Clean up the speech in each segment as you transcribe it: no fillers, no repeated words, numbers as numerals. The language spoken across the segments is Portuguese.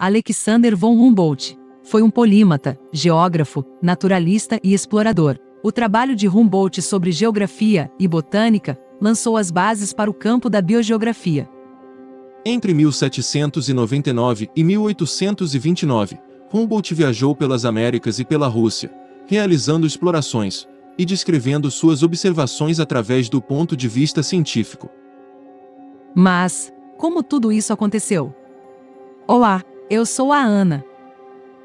Alexander von Humboldt foi um polímata, geógrafo, naturalista e explorador. O trabalho de Humboldt sobre geografia e botânica lançou as bases para o campo da biogeografia. Entre 1799 e 1829, Humboldt viajou pelas Américas e pela Rússia, realizando explorações e descrevendo suas observações através do ponto de vista científico. Mas, como tudo isso aconteceu? Olá, eu sou a Ana.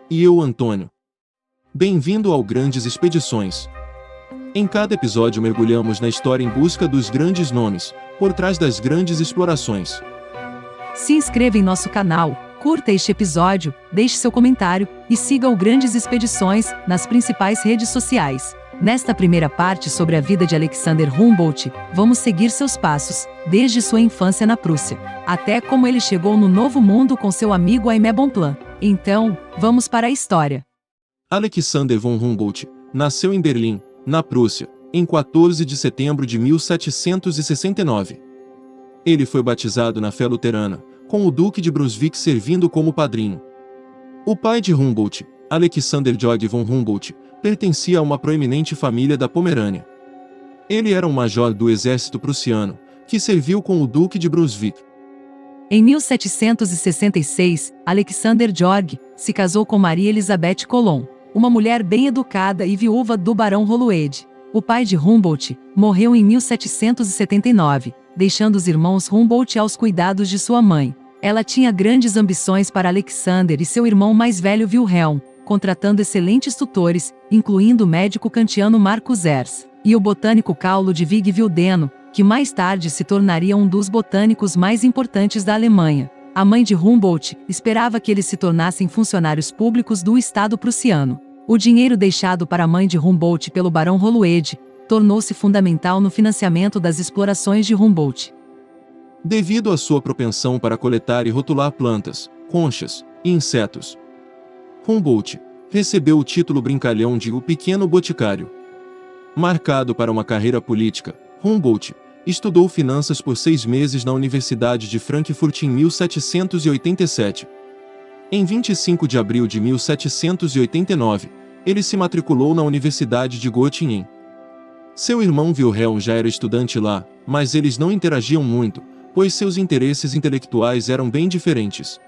E eu, Antônio. Bem-vindo ao Grandes Expedições. Em cada episódio mergulhamos na história em busca dos grandes nomes, por trás das grandes explorações. Se inscreva em nosso canal, curta este episódio, deixe seu comentário e siga o Grandes Expedições nas principais redes sociais. Nesta primeira parte sobre a vida de Alexander Humboldt, vamos seguir seus passos, desde sua infância na Prússia, até como ele chegou no Novo Mundo com seu amigo Aimé Bonpland. Então, vamos para a história. Alexander von Humboldt nasceu em Berlim, na Prússia, em 14 de setembro de 1769. Ele foi batizado na fé luterana, com o Duque de Brunswick servindo como padrinho. O pai de Humboldt, Alexander Georg von Humboldt, pertencia a uma proeminente família da Pomerânia. Ele era um major do exército prussiano, que serviu com o Duque de Brunswick. Em 1766, Alexander Georg se casou com Maria Elizabeth Colomb, uma mulher bem educada e viúva do barão Holroyd. O pai de Humboldt morreu em 1779, deixando os irmãos Humboldt aos cuidados de sua mãe. Ela tinha grandes ambições para Alexander e seu irmão mais velho Wilhelm, contratando excelentes tutores, incluindo o médico kantiano Marcus Hertz e o botânico Carl Ludwig Willdeno, que mais tarde se tornaria um dos botânicos mais importantes da Alemanha. A mãe de Humboldt esperava que eles se tornassem funcionários públicos do Estado prussiano. O dinheiro deixado para a mãe de Humboldt pelo barão Holroyd tornou-se fundamental no financiamento das explorações de Humboldt. Devido à sua propensão para coletar e rotular plantas, conchas e insetos, Humboldt recebeu o título brincalhão de o Pequeno Boticário. Marcado para uma carreira política, Humboldt estudou finanças por 6 meses na Universidade de Frankfurt em 1787. Em 25 de abril de 1789, ele se matriculou na Universidade de Göttingen. Seu irmão Wilhelm já era estudante lá, mas eles não interagiam muito, pois seus interesses intelectuais eram bem diferentes.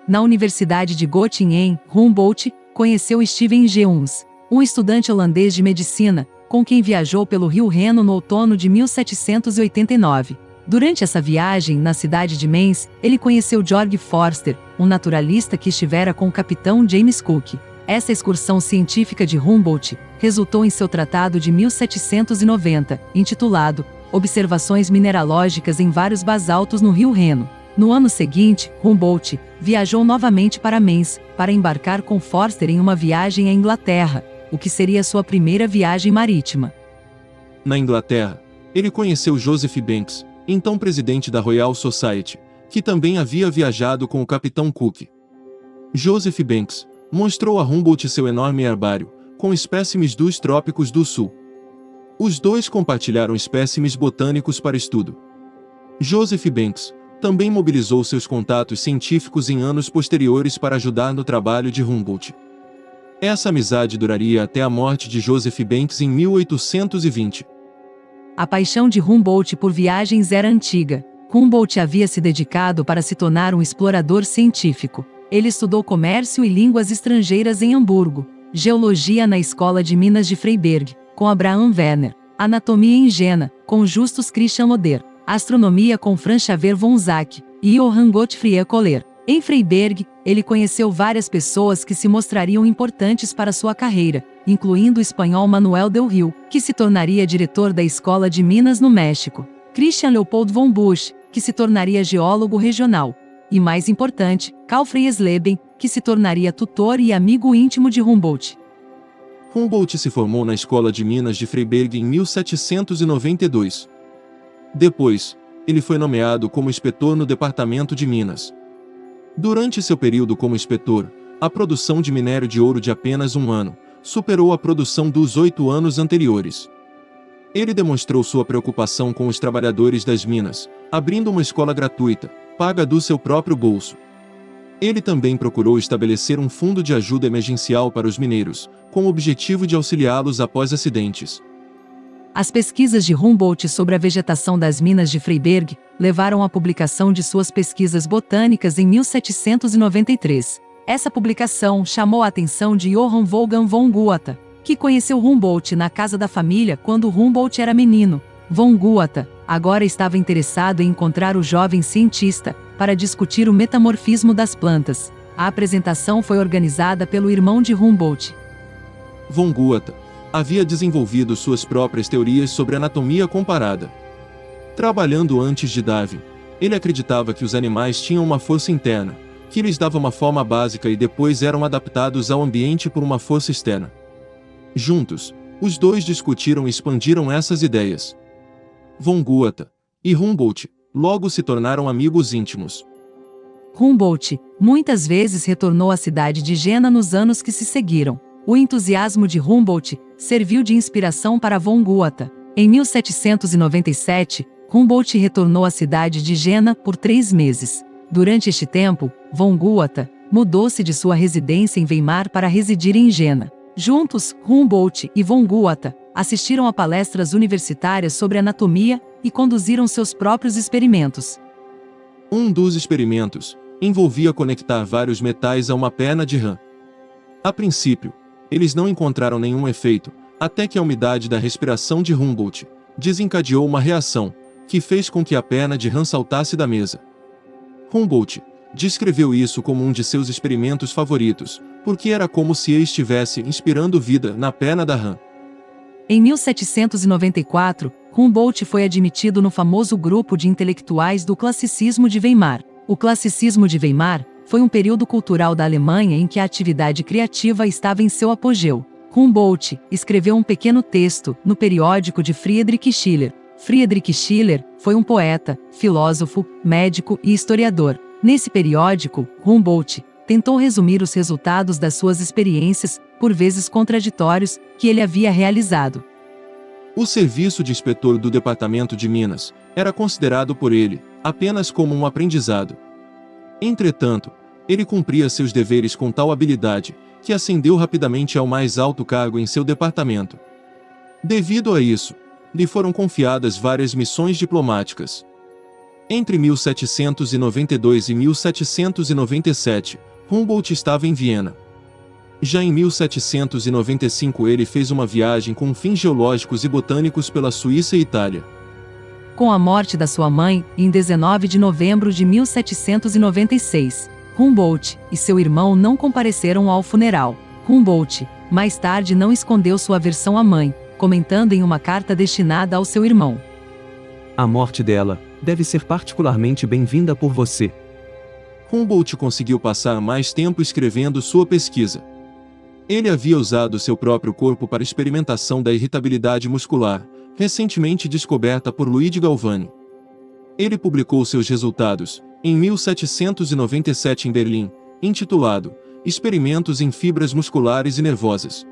Na Universidade de Göttingen, Humboldt conheceu Steven Geuns, um estudante holandês de medicina, com quem viajou pelo Rio Reno no outono de 1789. Durante essa viagem, na cidade de Mainz, ele conheceu Georg Forster, um naturalista que estivera com o capitão James Cook. Essa excursão científica de Humboldt resultou em seu tratado de 1790, intitulado Observações Mineralógicas em vários basaltos no Rio Reno. No ano seguinte, Humboldt viajou novamente para Mainz, para embarcar com Forster em uma viagem à Inglaterra, o que seria sua primeira viagem marítima. Na Inglaterra, ele conheceu Joseph Banks, então presidente da Royal Society, que também havia viajado com o capitão Cook. Joseph Banks mostrou a Humboldt seu enorme herbário, com espécimes dos trópicos do sul. Os dois compartilharam espécimes botânicos para estudo. Joseph Banks também mobilizou seus contatos científicos em anos posteriores para ajudar no trabalho de Humboldt. Essa amizade duraria até a morte de Joseph Banks em 1820. A paixão de Humboldt por viagens era antiga. Humboldt havia se dedicado para se tornar um explorador científico. Ele estudou comércio e línguas estrangeiras em Hamburgo, geologia na Escola de Minas de Freiberg, com Abraham Werner, anatomia em Jena, com Justus Christian Loder, astronomia com Franz Xaver von Zach e Johann Gottfried Kohler. Em Freiberg, ele conheceu várias pessoas que se mostrariam importantes para sua carreira, incluindo o espanhol Manuel del Rio, que se tornaria diretor da Escola de Minas no México, Christian Leopold von Busch, que se tornaria geólogo regional, e mais importante, Carl Friesleben, que se tornaria tutor e amigo íntimo de Humboldt. Humboldt se formou na Escola de Minas de Freiberg em 1792. Depois, ele foi nomeado como inspetor no Departamento de Minas. Durante seu período como inspetor, a produção de minério de ouro de apenas 1 ano superou a produção dos 8 anos anteriores. Ele demonstrou sua preocupação com os trabalhadores das minas, abrindo uma escola gratuita, paga do seu próprio bolso. Ele também procurou estabelecer um fundo de ajuda emergencial para os mineiros, com o objetivo de auxiliá-los após acidentes. As pesquisas de Humboldt sobre a vegetação das minas de Freiberg levaram à publicação de suas pesquisas botânicas em 1793. Essa publicação chamou a atenção de Johann Wolfgang von Goethe, que conheceu Humboldt na casa da família quando Humboldt era menino. Von Goethe agora estava interessado em encontrar o jovem cientista para discutir o metamorfismo das plantas. A apresentação foi organizada pelo irmão de Humboldt. Von Goethe havia desenvolvido suas próprias teorias sobre anatomia comparada. Trabalhando antes de Darwin, ele acreditava que os animais tinham uma força interna, que lhes dava uma forma básica e depois eram adaptados ao ambiente por uma força externa. Juntos, os dois discutiram e expandiram essas ideias. Von Goethe e Humboldt logo se tornaram amigos íntimos. Humboldt muitas vezes retornou à cidade de Jena nos anos que se seguiram. O entusiasmo de Humboldt serviu de inspiração para Von Goethe. Em 1797, Humboldt retornou à cidade de Jena por 3 meses. Durante este tempo, Von Goethe mudou-se de sua residência em Weimar para residir em Jena. Juntos, Humboldt e Von Goethe assistiram a palestras universitárias sobre anatomia e conduziram seus próprios experimentos. Um dos experimentos envolvia conectar vários metais a uma perna de rã. A princípio, eles não encontraram nenhum efeito, até que a umidade da respiração de Humboldt desencadeou uma reação, que fez com que a perna de rã saltasse da mesa. Humboldt descreveu isso como um de seus experimentos favoritos, porque era como se ele estivesse inspirando vida na perna da rã. Em 1794, Humboldt foi admitido no famoso grupo de intelectuais do Classicismo de Weimar. O Classicismo de Weimar foi um período cultural da Alemanha em que a atividade criativa estava em seu apogeu. Humboldt escreveu um pequeno texto no periódico de Friedrich Schiller. Friedrich Schiller foi um poeta, filósofo, médico e historiador. Nesse periódico, Humboldt tentou resumir os resultados das suas experiências, por vezes contraditórios, que ele havia realizado. O serviço de inspetor do Departamento de Minas era considerado por ele apenas como um aprendizado. Entretanto, ele cumpria seus deveres com tal habilidade que ascendeu rapidamente ao mais alto cargo em seu departamento. Devido a isso, lhe foram confiadas várias missões diplomáticas. Entre 1792 e 1797, Humboldt estava em Viena. Já em 1795 ele fez uma viagem com fins geológicos e botânicos pela Suíça e Itália. Com a morte da sua mãe, em 19 de novembro de 1796, Humboldt e seu irmão não compareceram ao funeral. Humboldt, mais tarde, não escondeu sua aversão à mãe, comentando em uma carta destinada ao seu irmão: "A morte dela deve ser particularmente bem-vinda por você." Humboldt conseguiu passar mais tempo escrevendo sua pesquisa. Ele havia usado seu próprio corpo para experimentação da irritabilidade muscular, recentemente descoberta por Luigi Galvani. Ele publicou seus resultados, em 1797 em Berlim, intitulado Experimentos em Fibras Musculares e Nervosas.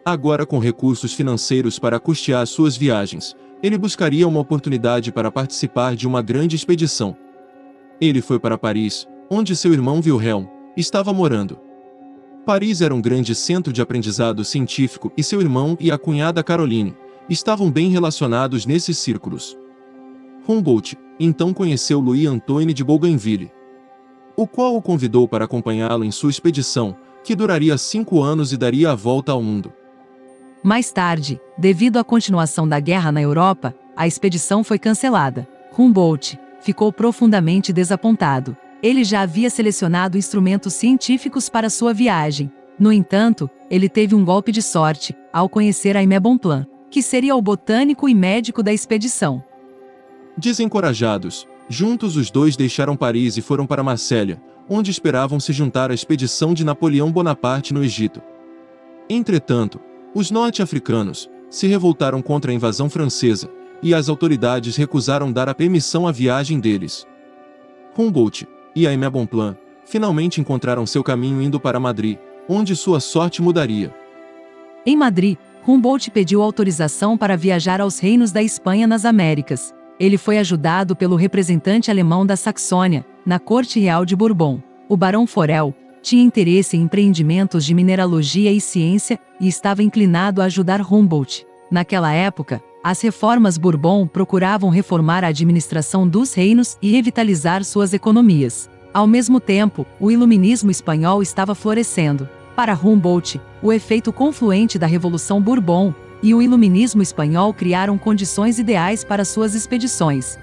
Agora, com recursos financeiros para custear suas viagens, ele buscaria uma oportunidade para participar de uma grande expedição. Ele foi para Paris, onde seu irmão Wilhelm estava morando. Paris era um grande centro de aprendizado científico e seu irmão e a cunhada Caroline estavam bem relacionados nesses círculos. Humboldt então conheceu Louis-Antoine de Bougainville, o qual o convidou para acompanhá-lo em sua expedição, que duraria 5 anos e daria a volta ao mundo. Mais tarde, devido à continuação da guerra na Europa, a expedição foi cancelada. Humboldt ficou profundamente desapontado. Ele já havia selecionado instrumentos científicos para sua viagem. No entanto, ele teve um golpe de sorte ao conhecer Aimé Bonpland, que seria o botânico e médico da expedição. Desencorajados, juntos os dois deixaram Paris e foram para Marsella, onde esperavam se juntar à expedição de Napoleão Bonaparte no Egito. Entretanto, os norte-africanos se revoltaram contra a invasão francesa, e as autoridades recusaram dar a permissão à viagem deles. Humboldt e Aimé Bonpland finalmente encontraram seu caminho indo para Madrid, onde sua sorte mudaria. Em Madrid, Humboldt pediu autorização para viajar aos reinos da Espanha nas Américas. Ele foi ajudado pelo representante alemão da Saxônia, na corte real de Bourbon. O barão Forel tinha interesse em empreendimentos de mineralogia e ciência e estava inclinado a ajudar Humboldt. Naquela época, as reformas Bourbon procuravam reformar a administração dos reinos e revitalizar suas economias. Ao mesmo tempo, o iluminismo espanhol estava florescendo. Para Humboldt, o efeito confluente da Revolução Bourbon e o iluminismo espanhol criaram condições ideais para suas expedições.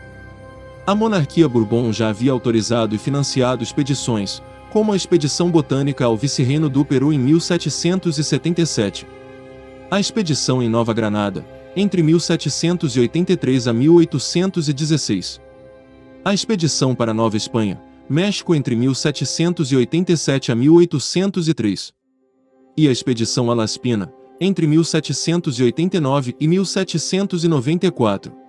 A monarquia Bourbon já havia autorizado e financiado expedições, como a Expedição Botânica ao Vice-Reino do Peru em 1777. A expedição em Nova Granada, entre 1783 a 1816. A expedição para Nova Espanha, México entre 1787 a 1803. E a expedição a La Spina, entre 1789 e 1794.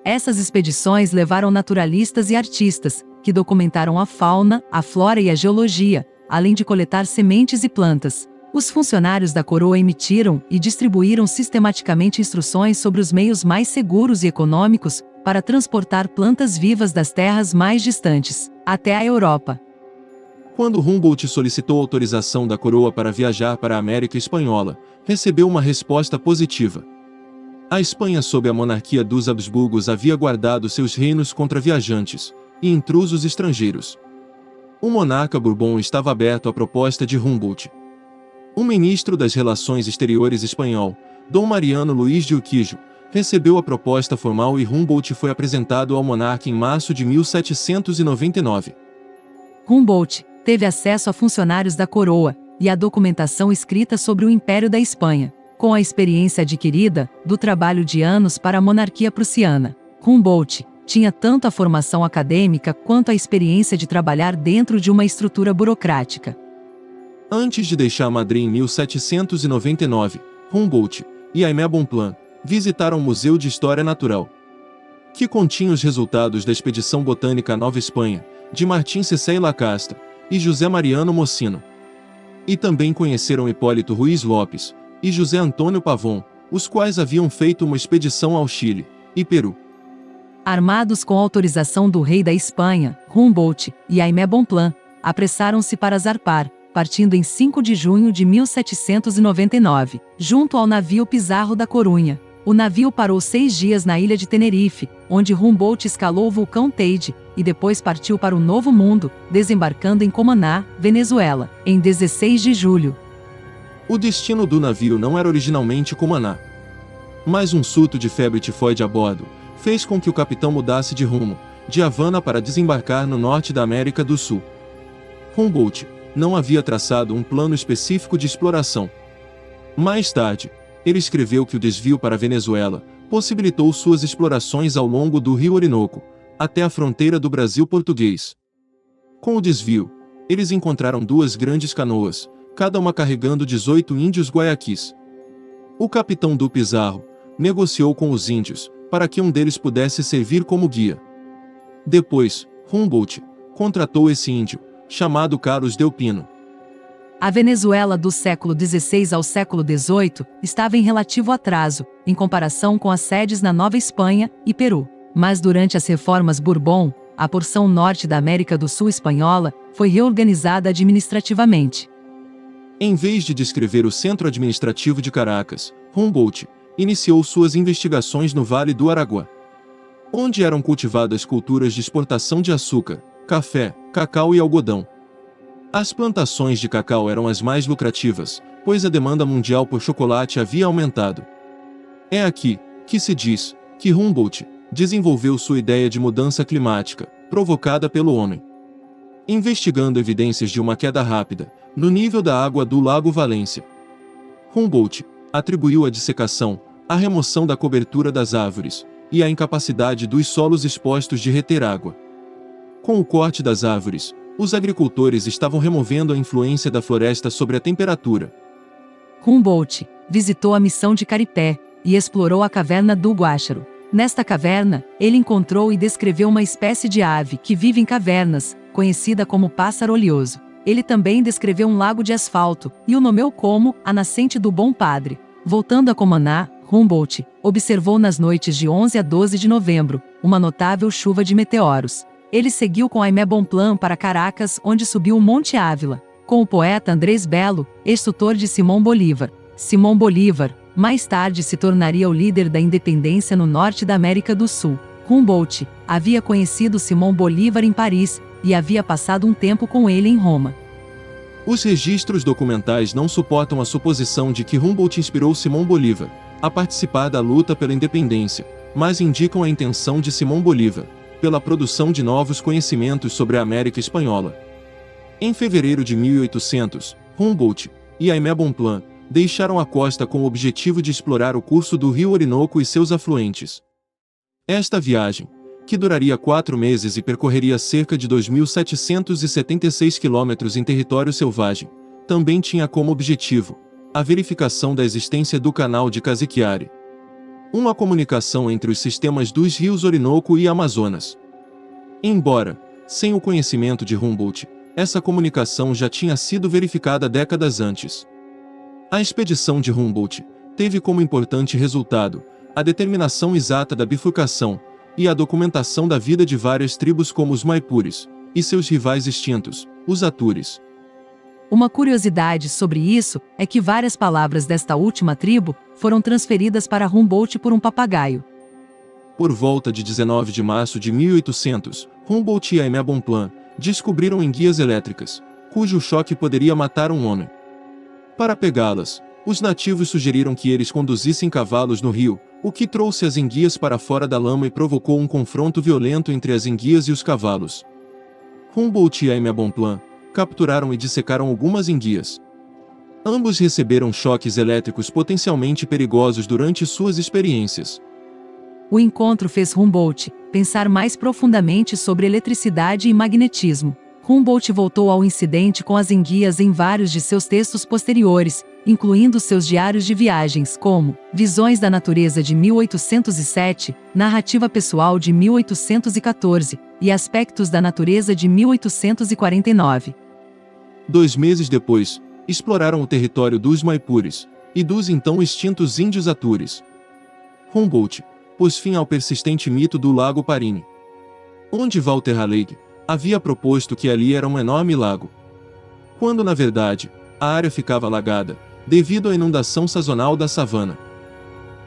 Essas expedições levaram naturalistas e artistas, que documentaram a fauna, a flora e a geologia, além de coletar sementes e plantas. Os funcionários da coroa emitiram e distribuíram sistematicamente instruções sobre os meios mais seguros e econômicos para transportar plantas vivas das terras mais distantes, até a Europa. Quando Humboldt solicitou autorização da coroa para viajar para a América Espanhola, recebeu uma resposta positiva. A Espanha sob a monarquia dos Habsburgos havia guardado seus reinos contra viajantes e intrusos estrangeiros. O monarca Bourbon estava aberto à proposta de Humboldt. O ministro das Relações Exteriores espanhol, Dom Mariano Luís de Urquijo, recebeu a proposta formal e Humboldt foi apresentado ao monarca em março de 1799. Humboldt teve acesso a funcionários da coroa e a documentação escrita sobre o Império da Espanha, com a experiência adquirida do trabalho de anos para a monarquia prussiana. Humboldt tinha tanto a formação acadêmica quanto a experiência de trabalhar dentro de uma estrutura burocrática. Antes de deixar Madrid em 1799, Humboldt e Aimé Bonpland visitaram o Museu de História Natural, que continha os resultados da Expedição Botânica à Nova Espanha, de Martim Cessé e Lacastre, e José Mariano Mocino. E também conheceram Hipólito Ruiz Lopes e José Antônio Pavon, os quais haviam feito uma expedição ao Chile e Peru. Armados com autorização do rei da Espanha, Humboldt e Aimé Bonpland apressaram-se para zarpar, partindo em 5 de junho de 1799, junto ao navio Pizarro da Corunha. O navio parou 6 dias na ilha de Tenerife, onde Humboldt escalou o vulcão Teide, e depois partiu para o Novo Mundo, desembarcando em Cumaná, Venezuela, em 16 de julho. O destino do navio não era originalmente Cumaná. Mas um surto de febre tifoide a bordo fez com que o capitão mudasse de rumo, de Havana para desembarcar no norte da América do Sul. Humboldt não havia traçado um plano específico de exploração. Mais tarde, ele escreveu que o desvio para a Venezuela possibilitou suas explorações ao longo do rio Orinoco, até a fronteira do Brasil português. Com o desvio, eles encontraram 2 grandes canoas, cada uma carregando 18 índios guaiaquis. O capitão do Pizarro negociou com os índios, para que um deles pudesse servir como guia. Depois, Humboldt contratou esse índio, chamado Carlos Delpino. A Venezuela do século XVI ao século XVIII estava em relativo atraso, em comparação com as sedes na Nova Espanha e Peru. Mas durante as reformas Bourbon, a porção norte da América do Sul espanhola foi reorganizada administrativamente. Em vez de descrever o centro administrativo de Caracas, Humboldt iniciou suas investigações no Vale do Araguá, onde eram cultivadas culturas de exportação de açúcar, café, cacau e algodão. As plantações de cacau eram as mais lucrativas, pois a demanda mundial por chocolate havia aumentado. É aqui que se diz que Humboldt desenvolveu sua ideia de mudança climática, provocada pelo homem. Investigando evidências de uma queda rápida no nível da água do Lago Valência, Humboldt atribuiu a dissecação, a remoção da cobertura das árvores e a incapacidade dos solos expostos de reter água. Com o corte das árvores, os agricultores estavam removendo a influência da floresta sobre a temperatura. Humboldt visitou a missão de Caripé e explorou a caverna do Guácharo. Nesta caverna, ele encontrou e descreveu uma espécie de ave que vive em cavernas, conhecida como pássaro oleoso. Ele também descreveu um lago de asfalto e o nomeou como a Nascente do Bom Padre. Voltando a Cumaná, Humboldt observou nas noites de 11 a 12 de novembro uma notável chuva de meteoros. Ele seguiu com Aimé Bonpland para Caracas, onde subiu o Monte Ávila, com o poeta Andrés Bello, ex-tutor de Simón Bolívar. Simón Bolívar, mais tarde se tornaria o líder da independência no norte da América do Sul. Humboldt havia conhecido Simón Bolívar em Paris e havia passado um tempo com ele em Roma. Os registros documentais não suportam a suposição de que Humboldt inspirou Simón Bolívar a participar da luta pela independência, mas indicam a intenção de Simón Bolívar pela produção de novos conhecimentos sobre a América Espanhola. Em fevereiro de 1800, Humboldt e Aimé Bonpland deixaram a costa com o objetivo de explorar o curso do rio Orinoco e seus afluentes. Esta viagem, que duraria 4 meses e percorreria cerca de 2.776 quilômetros em território selvagem, também tinha como objetivo a verificação da existência do Canal de Cassiquiare, uma comunicação entre os sistemas dos rios Orinoco e Amazonas. Embora, sem o conhecimento de Humboldt, essa comunicação já tinha sido verificada décadas antes. A expedição de Humboldt teve como importante resultado a determinação exata da bifurcação e a documentação da vida de várias tribos como os Maipures e seus rivais extintos, os Atures. Uma curiosidade sobre isso é que várias palavras desta última tribo foram transferidas para Humboldt por um papagaio. Por volta de 19 de março de 1800, Humboldt e Aimé Bonpland descobriram enguias elétricas, cujo choque poderia matar um homem. Para pegá-las, os nativos sugeriram que eles conduzissem cavalos no rio, o que trouxe as enguias para fora da lama e provocou um confronto violento entre as enguias e os cavalos. Humboldt e Aimé Bonpland capturaram e dissecaram algumas enguias. Ambos receberam choques elétricos potencialmente perigosos durante suas experiências. O encontro fez Humboldt pensar mais profundamente sobre eletricidade e magnetismo. Humboldt voltou ao incidente com as enguias em vários de seus textos posteriores, incluindo seus diários de viagens como Visões da Natureza de 1807, Narrativa Pessoal de 1814 e Aspectos da Natureza de 1849. 2 meses depois, exploraram o território dos Maipures e dos então extintos índios Atures. Humboldt pôs fim ao persistente mito do Lago Parini, onde Walter Raleigh havia proposto que ali era um enorme lago, quando na verdade a área ficava alagada devido à inundação sazonal da savana.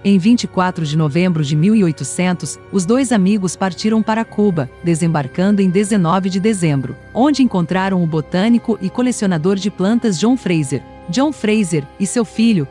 Em 24 de novembro de 1800, os dois amigos partiram para Cuba, desembarcando em 19 de dezembro, onde encontraram o botânico e colecionador de plantas John Fraser. John Fraser e seu filho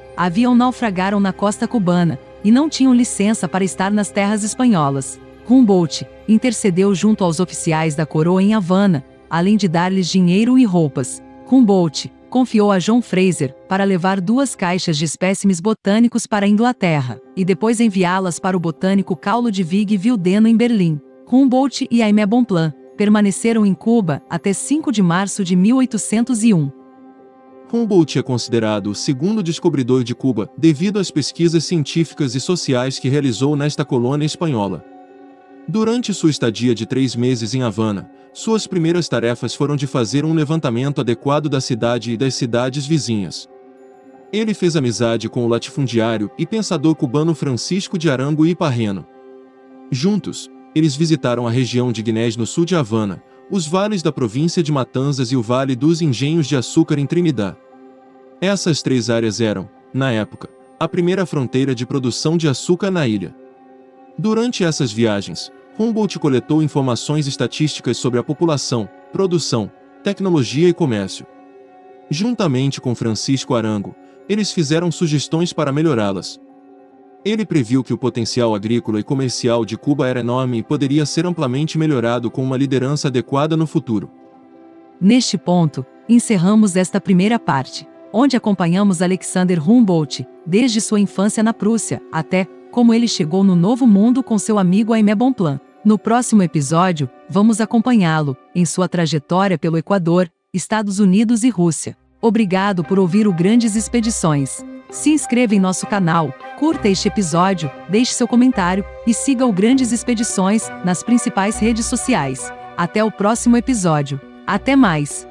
naufragaram na costa cubana e não tinham licença para estar nas terras espanholas. Humboldt intercedeu junto aos oficiais da coroa em Havana, além de dar-lhes dinheiro e roupas. Humboldt confiou a John Fraser para levar 2 caixas de espécimes botânicos para a Inglaterra, e depois enviá-las para o botânico Carl Ludwig Wildeno em Berlim. Humboldt e Aimé Bonpland permaneceram em Cuba até 5 de março de 1801. Humboldt é considerado o segundo descobridor de Cuba devido às pesquisas científicas e sociais que realizou nesta colônia espanhola. Durante sua estadia de 3 meses em Havana, suas primeiras tarefas foram de fazer um levantamento adequado da cidade e das cidades vizinhas. Ele fez amizade com o latifundiário e pensador cubano Francisco de Arango y Parreno. Juntos, eles visitaram a região de Guinés no sul de Havana, os vales da província de Matanzas e o Vale dos Engenhos de Açúcar em Trinidad. Essas 3 áreas eram, na época, a primeira fronteira de produção de açúcar na ilha. Durante essas viagens, Humboldt coletou informações estatísticas sobre a população, produção, tecnologia e comércio. Juntamente com Francisco Arango, eles fizeram sugestões para melhorá-las. Ele previu que o potencial agrícola e comercial de Cuba era enorme e poderia ser amplamente melhorado com uma liderança adequada no futuro. Neste ponto, encerramos esta primeira parte, onde acompanhamos Alexander Humboldt, desde sua infância na Prússia, até como ele chegou no Novo Mundo com seu amigo Aimé Bonpland. No próximo episódio, vamos acompanhá-lo em sua trajetória pelo Equador, Estados Unidos e Rússia. Obrigado por ouvir o Grandes Expedições. Se inscreva em nosso canal, curta este episódio, deixe seu comentário e siga o Grandes Expedições nas principais redes sociais. Até o próximo episódio. Até mais!